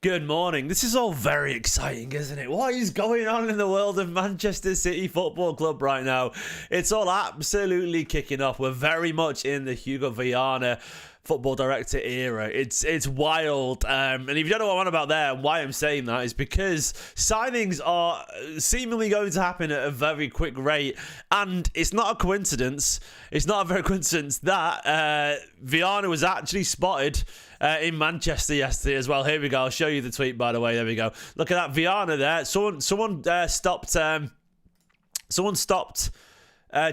Good morning. This is all very exciting, isn't it? What is going on in the world of Manchester City Football Club right now? It's all absolutely kicking off. We're very much in the Hugo Viana football director era. It's wild. And if you don't know what I'm on about there and why I'm saying that is because signings are seemingly going to happen at a very quick rate. And it's not a coincidence. It's not a very coincidence that Viana was actually spotted in Manchester yesterday as well. Here we go. I'll show you the tweet, by the way. There we go. Look at that Viana there. Someone stopped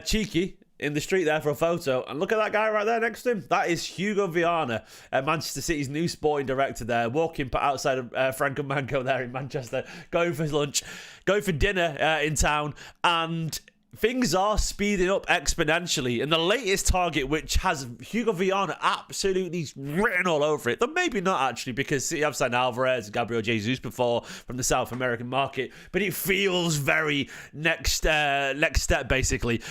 Cheeky in the street there for a photo, and look at that guy right there next to him. That is Hugo Viana, Manchester City's new sporting director there, walking outside of Frank and Mango there in Manchester, going for lunch, going for dinner in town, and things are speeding up exponentially. And the latest target, which has Hugo Viana absolutely written all over it, but maybe not actually, because City have signed Alvarez and Gabriel Jesus before from the South American market, but it feels very next step, basically.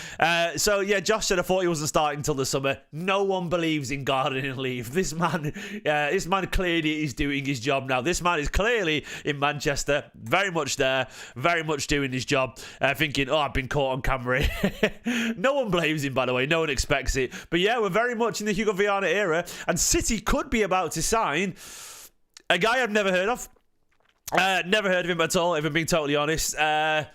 So yeah, Josh said I thought he wasn't starting until the summer. No one believes in gardening leave. This man clearly is doing his job now. This man is clearly in Manchester, very much there, very much doing his job, thinking, I've been caught on camera. No one blames him, by the way. No one expects it. But yeah, we're very much in the Hugo Viana era, and City could be about to sign a guy I've never heard of. Never heard of him at all, if I'm being totally honest. Vitor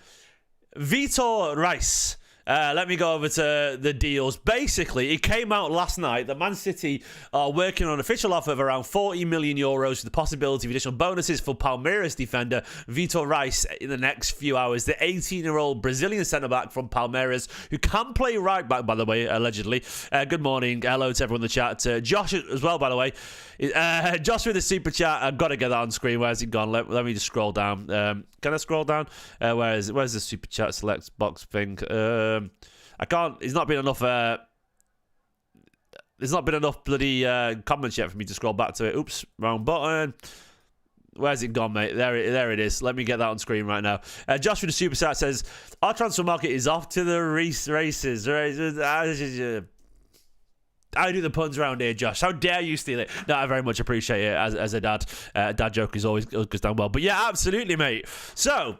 Reis. Let me go over to the deals. Basically, it came out last night that Man City are working on an official offer of around 40 million euros with the possibility of additional bonuses for PALMEIRAS defender Vitor Reis in the next few hours. The 18-year-old Brazilian centre-back from PALMEIRAS, who can play right back, by the way, allegedly. Good morning. Hello to everyone in the chat. Josh as well, by the way. Josh with the super chat. I've got to get that on screen. Where's it gone? Let me just scroll down. Can I scroll down? Where's the super chat select box thing? I can't. There's not been enough bloody comments yet for me to scroll back to it. Oops, wrong button. Where's it gone, mate? There it is. Let me get that on screen right now. Josh with the super chat says, our transfer market is off to the races. I do the puns around here, Josh. How dare you steal it? No, I very much appreciate it as a dad. Dad joke is always goes down well. But yeah, absolutely, mate. So,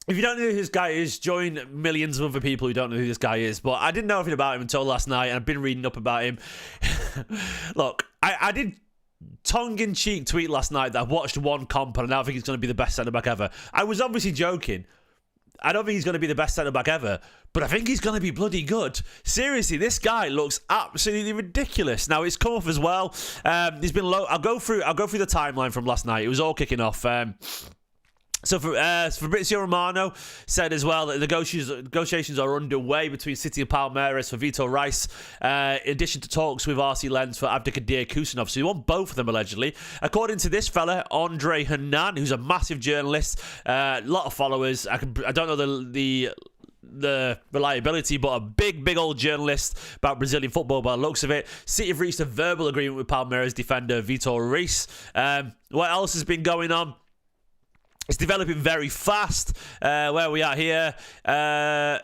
if you don't know who this guy is, join millions of other people who don't know who this guy is. But I didn't know anything about him until last night, and I've been reading up about him. Look, I did tongue-in-cheek tweet last night that I watched one comp, and I now think he's going to be the best centre-back ever. I was obviously joking. I don't think he's going to be the best centre-back ever, but I think he's going to be bloody good. Seriously, this guy looks absolutely ridiculous. Now, it's come off as well. He's been low. I'll go through the timeline from last night. It was all kicking off. So Fabrizio Romano said as well that negotiations are underway between City and Palmeiras for Vitor Reis, in addition to talks with RC Lens for Abdelkadir Kusanov. So you want both of them, allegedly. According to this fella, Andre Hernan, who's a massive journalist, a lot of followers. I don't know the reliability, but a big old journalist about Brazilian football by the looks of it. City have reached a verbal agreement with Palmeiras defender Vitor Reis. What else has been going on? It's developing very fast. Where we are here, Vitor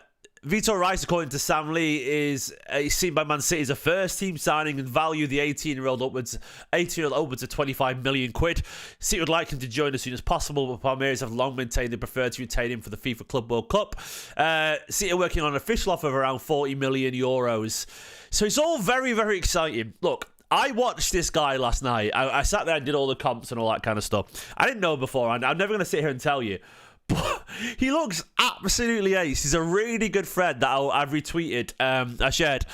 Reis, according to Sam Lee, is seen by Man City as a first-team signing and value the 18-year-old upwards of 25 million quid. City would like him to join as soon as possible, but Palmeiras have long maintained they prefer to retain him for the FIFA Club World Cup. City are working on an official offer of around 40 million euros. So it's all very, very exciting. Look, I watched this guy last night. I sat there and did all the comps and all that kind of stuff. I didn't know beforehand. I'm never going to sit here and tell you. But he looks absolutely ace. He's a really good thread that I've retweeted. I shared.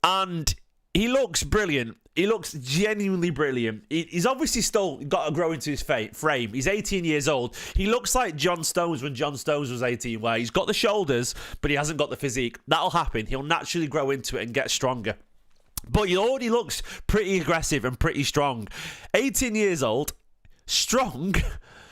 And he looks brilliant. He looks genuinely brilliant. He's obviously still got to grow into his frame. He's 18 years old. He looks like John Stones when John Stones was 18, where he's got the shoulders, but he hasn't got the physique. That'll happen. He'll naturally grow into it and get stronger. But he already looks pretty aggressive and pretty strong. 18 years old, strong,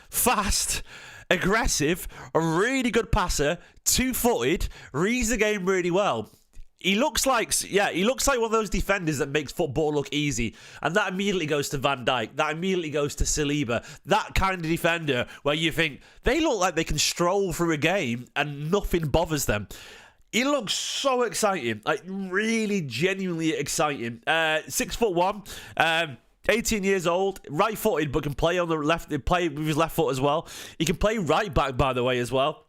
fast, aggressive, a really good passer, two-footed, reads the game really well. He looks like one of those defenders that makes football look easy. And that immediately goes to Van Dijk. That immediately goes to Saliba. That kind of defender where you think, they look like they can stroll through a game and nothing bothers them. He looks so exciting, like really genuinely exciting. 6'1", 18 years old, right-footed, but can play on the left. Play with his left foot as well. He can play right back, by the way, as well.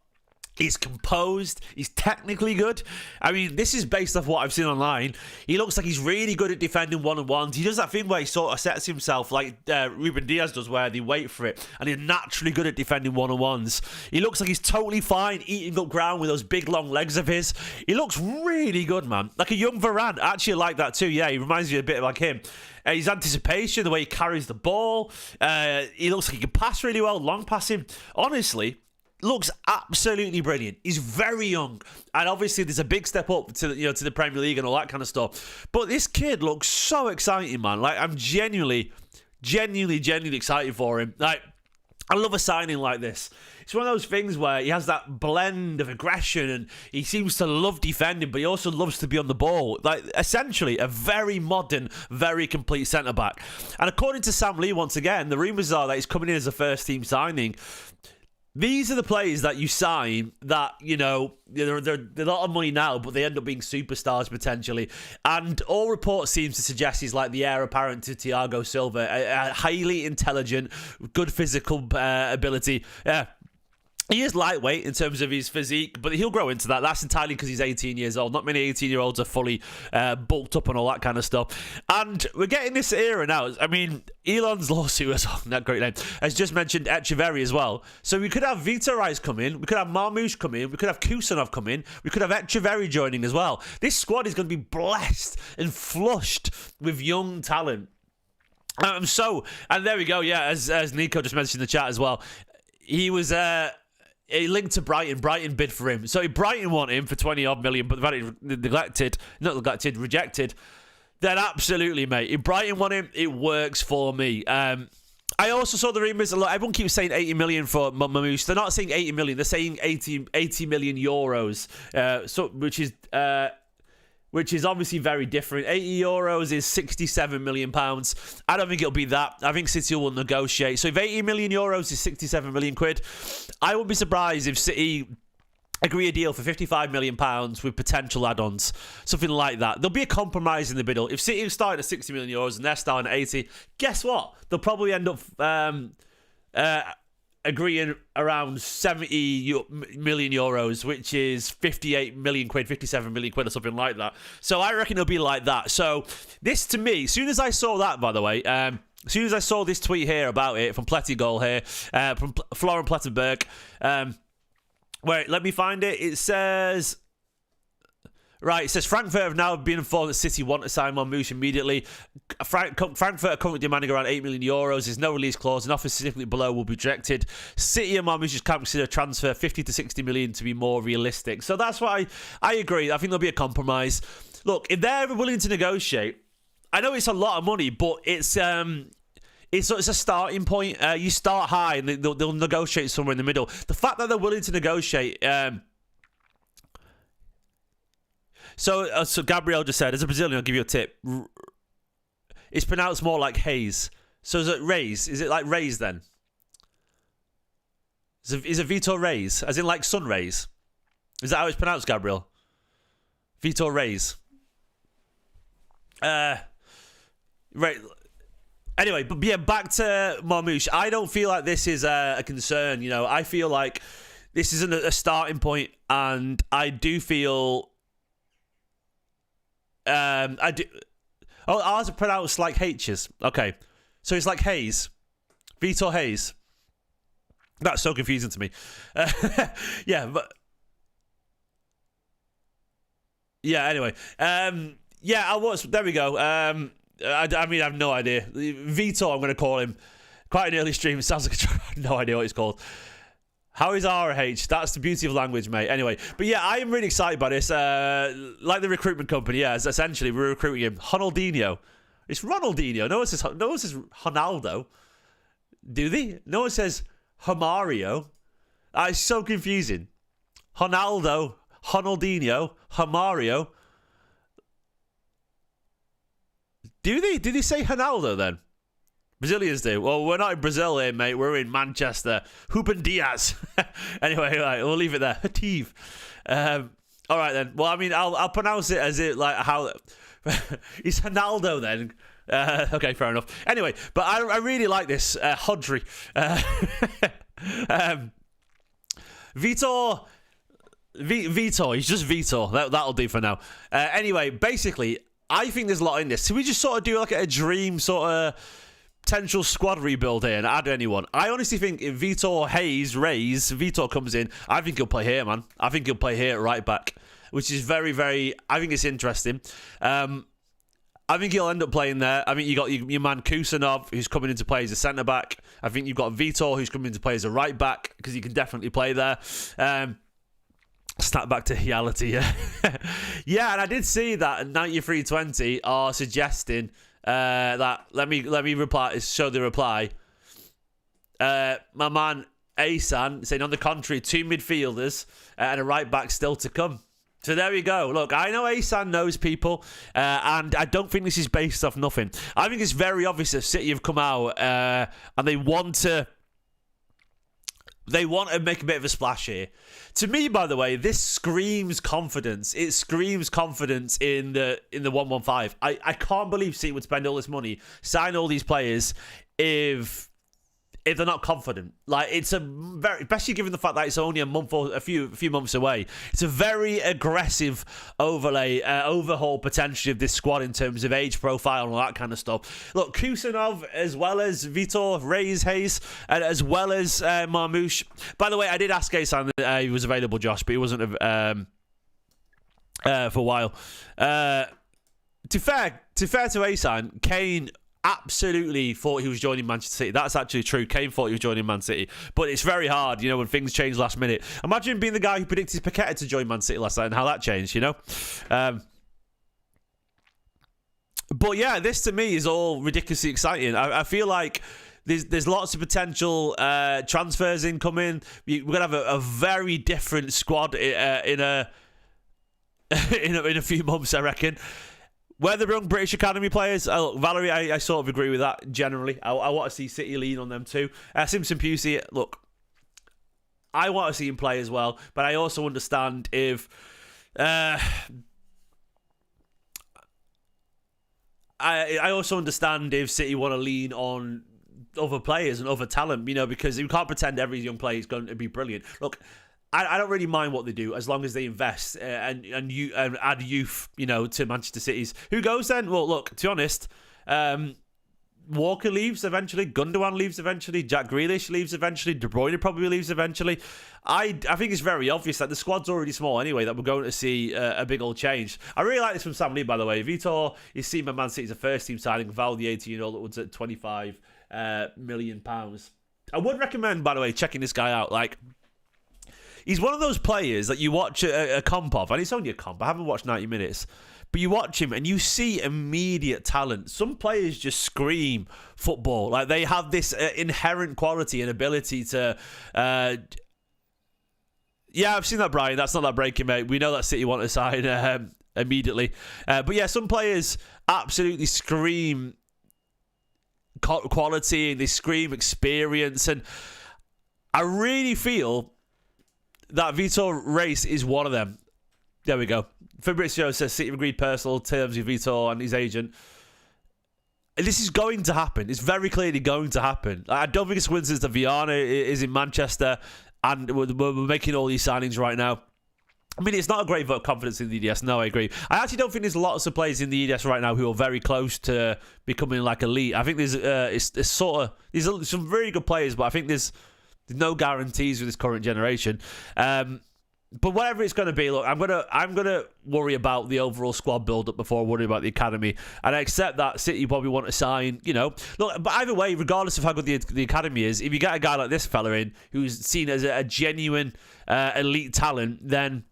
He's composed. He's technically good. I mean, this is based off what I've seen online. He looks like he's really good at defending one-on-ones. He does that thing where he sort of sets himself like Ruben Diaz does, where they wait for it, and he's naturally good at defending one-on-ones. He looks like he's totally fine eating up ground with those big, long legs of his. He looks really good, man. Like a young Varane. I actually like that too. Yeah, he reminds me a bit like him. His anticipation, the way he carries the ball. He looks like he can pass really well, long passing. Honestly, looks absolutely brilliant. He's very young, and obviously there's a big step up to to the Premier League and all that kind of stuff. But this kid looks so exciting, man. Like, I'm genuinely excited for him. Like, I love a signing like this. It's one of those things where he has that blend of aggression, and he seems to love defending, but he also loves to be on the ball. Like, essentially, a very modern, very complete centre-back. And according to Sam Lee, once again, the rumours are that he's coming in as a first-team signing. These are the players that you sign that, they're a lot of money now, but they end up being superstars potentially. And all reports seem to suggest he's like the heir apparent to Thiago Silva, a highly intelligent, good physical ability. Yeah. He is lightweight in terms of his physique, but he'll grow into that. That's entirely because he's 18 years old. Not many 18-year-olds are fully bulked up and all that kind of stuff. And we're getting this era now. I mean, Elon's lawsuit, that great name, has just mentioned Echeverri as well. So we could have Vitor Reis come in. We could have Marmoush come in. We could have Kusanov come in. We could have Echeverri joining as well. This squad is going to be blessed and flushed with young talent. And there we go. Yeah, as Nico just mentioned in the chat as well, he was... He linked to Brighton. Brighton bid for him. So Brighton want him for 20-odd million, but they've rejected. Then absolutely, mate. If Brighton want him, it works for me. I also saw the rumours. Everyone keeps saying 80 million for Marmoush. They're not saying 80 million. They're saying 80 million euros, which is obviously very different. 80 euros is 67 million pounds. I don't think it'll be that. I think City will negotiate. So if 80 million euros is 67 million quid, I wouldn't be surprised if City agree a deal for 55 million pounds with potential add-ons, something like that. There'll be a compromise in the middle. If City start at 60 million euros and they're starting at 80, guess what? They'll probably end up agreeing around 70 million euros, which is 58 million quid, 57 million quid or something like that. So I reckon it'll be like that. So this, to me, as soon as I saw that, by the way, as soon as I saw this tweet here about it from Plettigol here, from Florian Plettenberg, wait, let me find it. It says... Right, it says Frankfurt have now been informed that City want to sign Marmoush immediately. Frankfurt are currently demanding around 8 million euros. There's no release clause. An offer significantly below will be rejected. City and Marmoush can't consider transfer 50 to 60 million to be more realistic. So that's why I agree. I think there'll be a compromise. Look, if they're ever willing to negotiate, I know it's a lot of money, but it's a starting point. You start high and they'll negotiate somewhere in the middle. The fact that they're willing to negotiate... So Gabriel just said, as a Brazilian, I'll give you a tip. It's pronounced more like Hayes. So is it Reis? Is it like Reis then? Is it Vitor Reis? As in like sun rays? Is that how it's pronounced, Gabriel? Vitor Reis. Right. Anyway, but yeah, back to Marmoush. I don't feel like this is a concern. I feel like this isn't a starting point, and I do feel... I do. Oh, ours are pronounced like H's. Okay, so it's like Hayes, Vitor Hayes. That's so confusing to me. Yeah, but yeah. Anyway, yeah. I was. There we go. I mean, I have no idea. Vitor, I'm going to call him. Quite an early stream. It sounds like I have no idea what he's called. How is RH? That's the beauty of language, mate. Anyway, but yeah, I am really excited by this. Like the recruitment company, yeah, essentially we're recruiting him. Ronaldinho. It's Ronaldinho. No one says Ronaldo. Do they? No one says Romario. It's so confusing. Ronaldo, Ronaldinho, Romario. Do they? Did they say Ronaldo then? Brazilians do. Well, we're not in Brazil here, mate. We're in Manchester. Ruben Diaz. Anyway, right, we'll leave it there. Hativ. All right then. Well, I mean, I'll pronounce it as it like how. It's Ronaldo then. Okay, fair enough. Anyway, but I really like this Hodri. Vitor, he's just Vitor. That'll do for now. Anyway, basically, I think there's a lot in this. So we just sort of do like a dream sort of potential squad rebuild here and add anyone. I honestly think if Vitor Vitor comes in, I think he'll play here, man. I think he'll play here at right back, which is very, very, I think it's interesting. I think he'll end up playing there. I think you got your man Kusanov, who's coming into play as a centre-back. I think you've got Vitor, who's coming into play as a right-back, because he can definitely play there. Snap back to reality, yeah. Yeah, and I did see that 9320 are suggesting that, let me reply, show the reply. My man Asan saying, on the contrary, 2 midfielders and a right-back still to come. So there we go. Look, I know Asan knows people, and I don't think this is based off nothing. I think it's very obvious that City have come out and they want to make a bit of a splash here. To me, by the way, this screams confidence. It screams confidence in the 115. I can't believe City would spend all this money, sign all these players if they're not confident. Like, it's a very, especially given the fact that it's only a month or a few months away, it's a very aggressive overhaul potentially of this squad in terms of age profile and all that kind of stuff. Look, Kusanov as well as Vitor Reis, and as well as Marmoush. By the way, I did ask Asan that he was available, Josh, but he wasn't for a while. To fair to Asan, Kane absolutely thought he was joining Manchester City. That's actually true. Kane thought he was joining Man City. But it's very hard, when things change last minute. Imagine being the guy who predicted Paqueta to join Man City last night and how that changed, But yeah, this to me is all ridiculously exciting. I feel like there's lots of potential transfers incoming. We're going to have a very different squad in a few months, I reckon. Where the young British Academy players, look, Valerie, I sort of agree with that generally. I want to see City lean on them too. Simpson Pusey, look, I want to see him play as well, but I also understand if I also understand if City want to lean on other players and other talent, because you can't pretend every young player is going to be brilliant. Look, I don't really mind what they do as long as they invest and add youth, to Manchester City's. Who goes then? Well, look, to be honest, Walker leaves eventually. Gundogan leaves eventually. Jack Grealish leaves eventually. De Bruyne probably leaves eventually. I think it's very obvious that the squad's already small anyway, that we're going to see a big old change. I really like this from Sam Lee, by the way. Vitor is seen by Man City as a first-team signing, valued the 18-year-old upwards at £25 million. I would recommend, by the way, checking this guy out. Like, he's one of those players that you watch a comp of, and it's only a comp. I haven't watched 90 minutes. But you watch him and you see immediate talent. Some players just scream football. Like, they have this inherent quality and ability to... Yeah, I've seen that, Brian. That's not that breaking, mate. We know that City want to sign immediately. But yeah, some players absolutely scream quality and they scream experience. And I really feel that Vitor Reis is one of them. There we go. Fabrizio says City agreed personal terms with Vitor and his agent. And this is going to happen. It's very clearly going to happen. I don't think it's coincidence that Viana is in Manchester and we're making all these signings right now. I mean, it's not a great vote of confidence in the EDS. No, I agree. I actually don't think there's lots of players in the EDS right now who are very close to becoming like elite. I think there's some very good players, but I think there's no guarantees with this current generation. But whatever it's going to be, look, I'm gonna worry about the overall squad build-up before I worry about the academy. And I accept that City probably want to sign, Look, but either way, regardless of how good the academy is, if you get a guy like this fella in who's seen as a genuine elite talent, then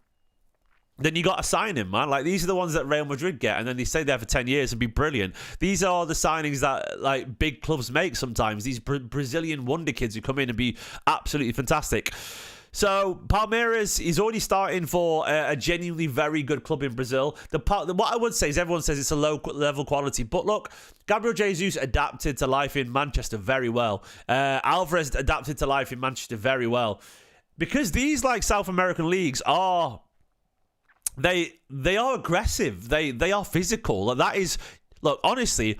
you got to sign him, man. Like, these are the ones that Real Madrid get, and then they stay there for 10 years and be brilliant. These are the signings that, like, big clubs make sometimes. These Brazilian wonder kids who come in and be absolutely fantastic. So, Palmeiras is already starting for a genuinely very good club in Brazil. What I would say is everyone says it's a low-level quality. But look, Gabriel Jesus adapted to life in Manchester very well. Alvarez adapted to life in Manchester very well. Because these, like, South American leagues are... They are aggressive. They are physical. That is... Look, honestly...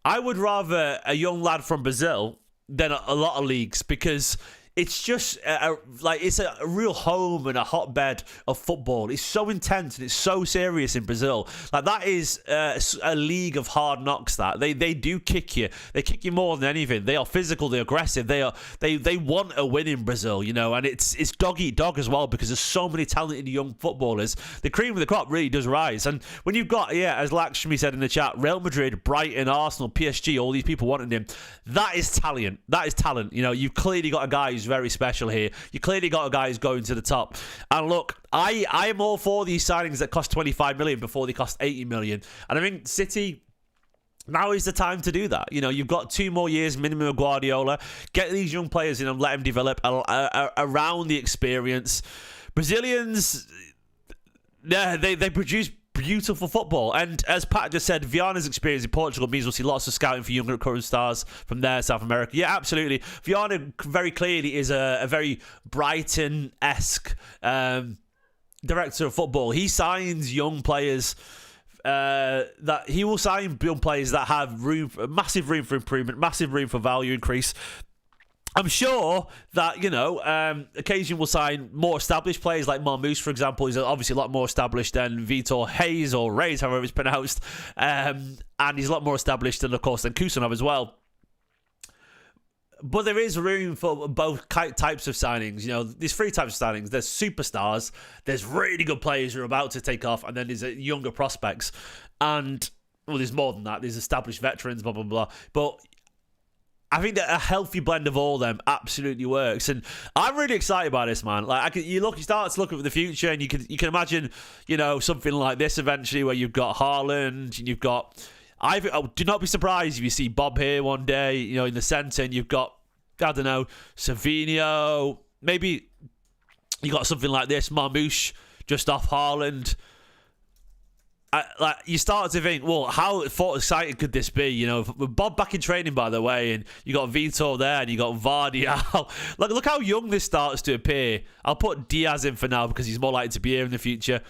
I would rather a young lad from Brazil than a lot of leagues, because it's just it's a real home and a hotbed of football. It's so intense and it's so serious in Brazil. Like, that is a league of hard knocks. That they do kick you. They kick you more than anything. They are physical. They're aggressive. They want a win in Brazil, you know. And it's dog eat dog as well, because there's so many talented young footballers. The cream of the crop really does rise. And when you've got, as Lakshmi said in the chat, Real Madrid, Brighton, Arsenal, PSG, all these people wanting him, that is talent. That is talent. You know, you've clearly got a guy who's very special here. You clearly got a guy who's going to the top. And look, I am all for these signings that cost 25 million before they cost 80 million. And I think City, now is the time to do that. You know, you've got 2 more years minimum of Guardiola. Get these young players in and let them develop around the experience. Brazilians, they produce beautiful football. And as Pat just said, Viana's experience in Portugal means we'll see lots of scouting for younger current stars from there, South America. Yeah, absolutely. Viana very clearly is a very Brighton-esque director of football. He signs young players. That he will sign young players that have massive room for improvement, massive room for value increase. I'm sure that, you know, occasionally we'll sign more established players like Marmoush, for example. He's obviously a lot more established than Vitor Reis or Reis, however it's pronounced. And he's a lot more established than, of course, than Kusanov as well. But there is room for both types of signings. You know, there's 3 types of signings. There's superstars, there's really good players who are about to take off, and then there's younger prospects. And, well, there's more than that. There's established veterans, blah, blah, blah. But I think that a healthy blend of all of them absolutely works, and I'm really excited about this, man. Like, you start to look at the future, and you can imagine, you know, something like this eventually, where you've got Haaland, and you've got. Do not be surprised if you see Bob here one day, you know, in the centre, and you've got, I don't know, Savinho. Maybe you got something like this, Marmoush, just off Haaland. Like, you start to think, well, how exciting could this be? You know, with Bob back in training, by the way, and you got Vitor there, and you got Vardy out. Look how young this starts to appear. I'll put Diaz in for now because he's more likely to be here in the future.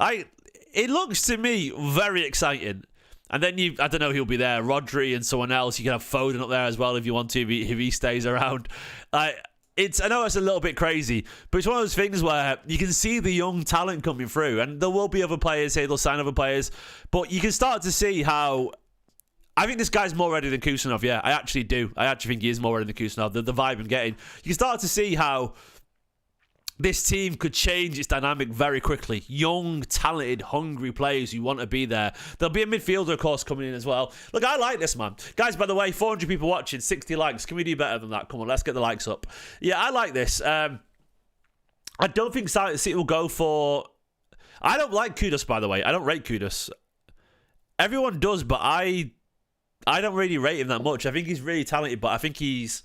It looks to me very exciting. And then I don't know who'll be there, Rodri and someone else. You can have Foden up there as well if you want to, if he stays around. I know it's a little bit crazy, but it's one of those things where you can see the young talent coming through, and there will be other players here, they'll sign other players, but you can start to see how. I think this guy's more ready than Kusanov, yeah, I actually do. I actually think he is more ready than Kusanov, the vibe I'm getting. You can start to see how this team could change its dynamic very quickly. Young, talented, hungry players who want to be there. There'll be a midfielder, of course, coming in as well. Look, I like this, man. Guys, by the way, 400 people watching, 60 likes. Can we do better than that? Come on, let's get the likes up. Yeah, I like this. I don't think City will go for. I don't like Kudus, by the way. I don't rate Kudus. Everyone does, but I don't really rate him that much. I think he's really talented, but I think he's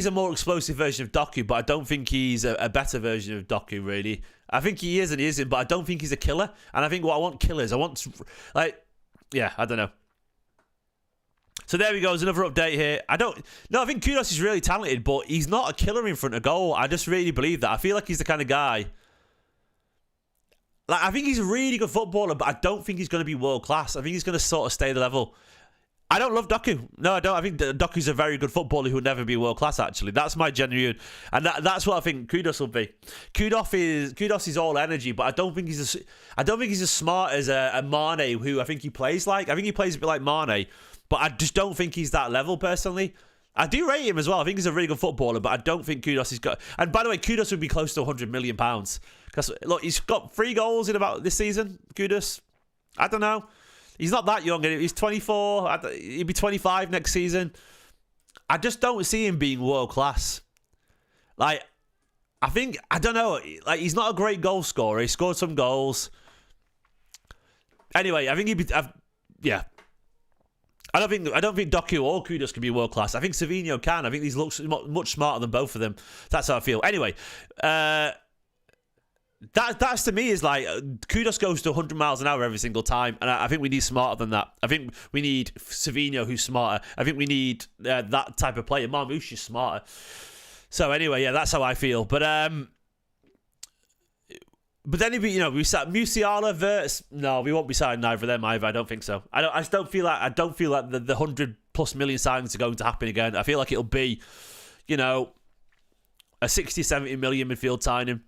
a more explosive version of Doku, but I don't think he's a better version of Doku, really. I think he is and he isn't, but I don't think he's a killer. And I think what I want killers. I want, I don't know. So there we go. There's another update here. I think Kudus is really talented, but he's not a killer in front of goal. I just really believe that. I feel like he's the kind of guy. Like, I think he's a really good footballer, but I don't think he's going to be world class. I think he's going to sort of stay the level. I don't love Doku. No, I don't. I think Doku's a very good footballer who will never be world class, actually. That's my genuine. And that's what I think Kudus will be. Kudus is all energy, but I don't think he's as smart as a Mane, who I think he plays like. I think he plays a bit like Mane, but I just don't think he's that level, personally. I do rate him as well. I think he's a really good footballer, but I don't think Kudus has got. And by the way, Kudus would be close to £100 million. Because, look, he's got 3 goals in about this season, Kudus. I don't know. He's not that young. He's 24. He'll be 25 next season. I just don't see him being world class. Like, I don't know. Like, he's not a great goal scorer. He scored some goals. Anyway, I think he'd be. Yeah. I don't think Doku or Kudus can be world class. I think Savinho can. I think he looks much smarter than both of them. That's how I feel. Anyway, That's to me is like Kudus goes to 100 miles an hour every single time, and I think we need smarter than that. I think we need Savinho who's smarter. I think we need that type of player. Marmoush is smarter. So anyway, yeah, that's how I feel. But But then, we sat Musiala versus. No, we won't be signing either of them either. I don't think so. I don't feel like the 100+ million signings are going to happen again. I feel like it'll be, a 60, 70 million midfield signing,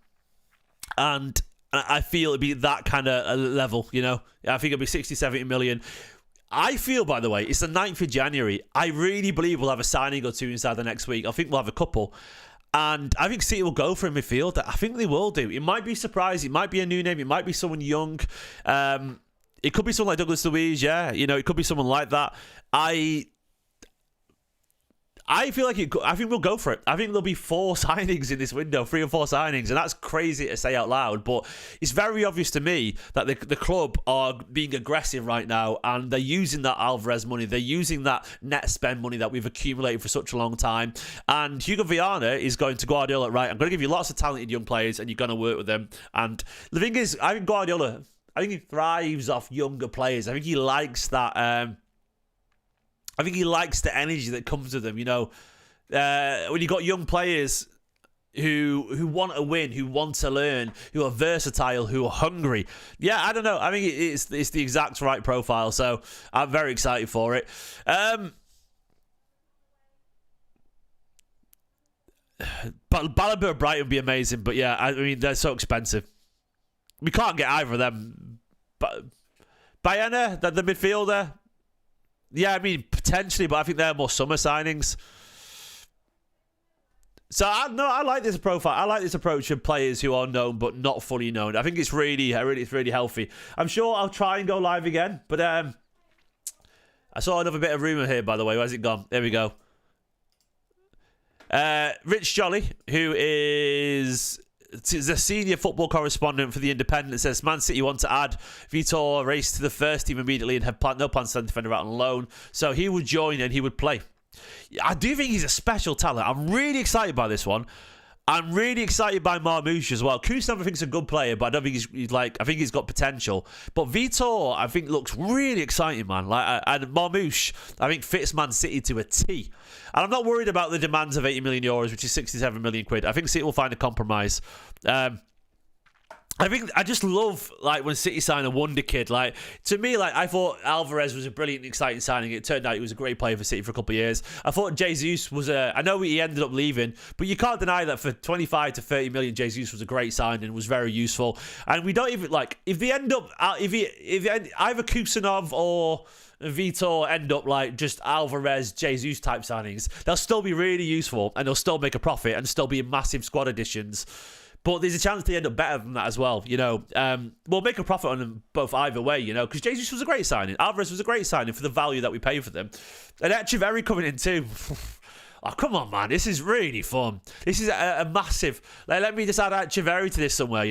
and I feel it'll be that kind of level. I think it'll be 60, 70 million. I feel, by the way, it's the 9th of January. I really believe we'll have a signing or two inside the next week. I think we'll have a couple. And I think City will go for a midfield. I think they will do. It might be a surprise. It might be a new name. It might be someone young. It could be someone like Douglas Luiz, yeah. It could be someone like that. I feel like I think we'll go for it. I think there'll be 4 signings in this window, 3 or 4 signings, and that's crazy to say out loud, but it's very obvious to me that the club are being aggressive right now, and they're using that Alvarez money, they're using that net spend money that we've accumulated for such a long time, and Hugo Viana is going to Guardiola, right, I'm going to give you lots of talented young players, and you're going to work with them, and the thing is, I think Guardiola, he thrives off younger players. I think he likes that, I think he likes the energy that comes with them, when you got young players who want to win, who want to learn, who are versatile, who are hungry. Yeah, I don't know. I think it's the exact right profile, so I'm very excited for it. But Balaba Brighton would be amazing, but yeah, I mean, they're so expensive. We can't get either of them. But Bayana, the midfielder, yeah, I mean, potentially, but I think they're more summer signings. So, I like this profile. I like this approach of players who are known but not fully known. I think it's really healthy. I'm sure I'll try and go live again, but I saw another bit of rumour here, by the way. Where's it gone? There we go. Rich Jolly, who is the senior football correspondent for The Independent, says Man City want to add Vitor Reis to the first team immediately and have no plans to send the defender out on loan. So he would join and he would play. I do think he's a special talent. I'm really excited by this one. I'm really excited by Marmoush as well. Kusan, I think, is a good player, but I don't think he's I think he's got potential. But Vitor, I think, looks really exciting, man. And Marmoush, I think, fits Man City to a T. And I'm not worried about the demands of 80 million euros, which is 67 million quid. I think City will find a compromise. I just love when City sign a Wonderkid. To me, I thought Alvarez was a brilliant, exciting signing. It turned out he was a great player for City for a couple of years. I thought Jesus was I know he ended up leaving, but you can't deny that for 25 to 30 million, Jesus was a great signing and was very useful. And we don't even if they end up if either Kusanov or Vitor end up just Alvarez, Jesus type signings, they'll still be really useful and they'll still make a profit and still be massive squad additions. But there's a chance they end up better than that as well, We'll make a profit on them both either way, because Jesus was a great signing. Alvarez was a great signing for the value that we pay for them. And Echeverri coming in too. Oh, come on, man. This is really fun. This is a massive... let me just add Echeverri to this somewhere,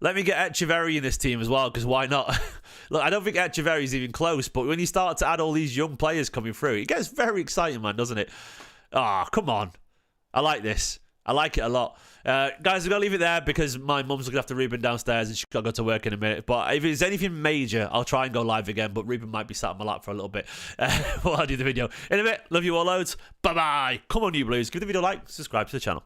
Let me get Echeverri in this team as well, because why not? Look, I don't think Echeverri is even close, but when you start to add all these young players coming through, it gets very exciting, man, doesn't it? Oh, come on. I like this. I like it a lot. Guys, I'm going to leave it there because my mum's looking after Ruben downstairs and she's got to go to work in a minute. But if there's anything major, I'll try and go live again. But Ruben might be sat on my lap for a little bit while I do the video. In a bit, love you all loads. Bye-bye. Come on, you Blues. Give the video a like, subscribe to the channel.